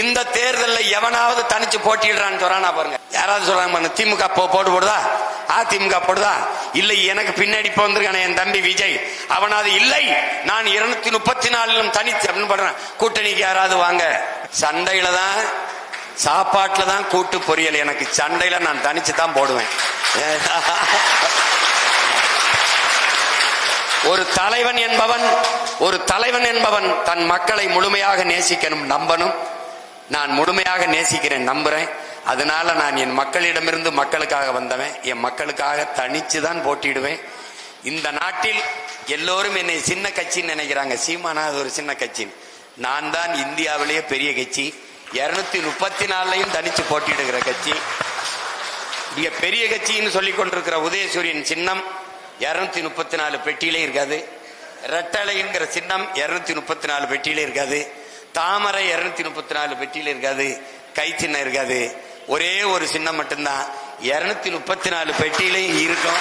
இந்த தேர்தலில் எவனாவது தனிச்சு போட்டிடுறான்னு சொல்றானா பாருங்க. யாராவது சொல்றாங்க திமுக போடுதா, அதிமுக போடுதா, இல்லை எனக்கு பின்னாடி வந்திருக்கான என் தம்பி விஜய் அவனாவது இல்லை நான் 234 தனிச்சு அப்படின்னு பண்றேன். கூட்டணிக்கு யாராவது வாங்க. சண்டையில தான் சாப்பாட்டுல தான் கூட்டு பொரியல். எனக்கு சண்டையில நான் தனிச்சு தான் போடுவேன். ஒரு தலைவன் என்பவன் தன் மக்களை முழுமையாக நேசிக்கணும், நம்பணும். நான் முழுமையாக நேசிக்கிறேன், நம்புறேன். அதனால நான் என் மக்களிடமிருந்து மக்களுக்காக வந்தவன். என் மக்களுக்காக தனிச்சு தான் போட்டிடுவேன். இந்த நாட்டில் எல்லோரும் என்னை சின்ன கட்சின்னு நினைக்கிறாங்க. சீமானா அது ஒரு சின்ன கட்சி. நான் தான் இந்தியாவிலேயே பெரிய கட்சி. 234 தனிச்சு போட்டிடுகிற கட்சி. இங்க பெரிய கட்சின்னு சொல்லிக் கொண்டிருக்கிற உதயசூரியன் சின்னம் 234 பெட்டியிலே இருக்காது. ரெட்டலைங்கிற சின்னம் 234 பெட்டியிலே இருக்காது. தாமரை 234 பெட்டியில இருக்காது. கை சின்னம் இருக்காது. ஒரே ஒரு சின்னம் மட்டும்தான் 234 பெட்டியிலையும் இருக்கும்.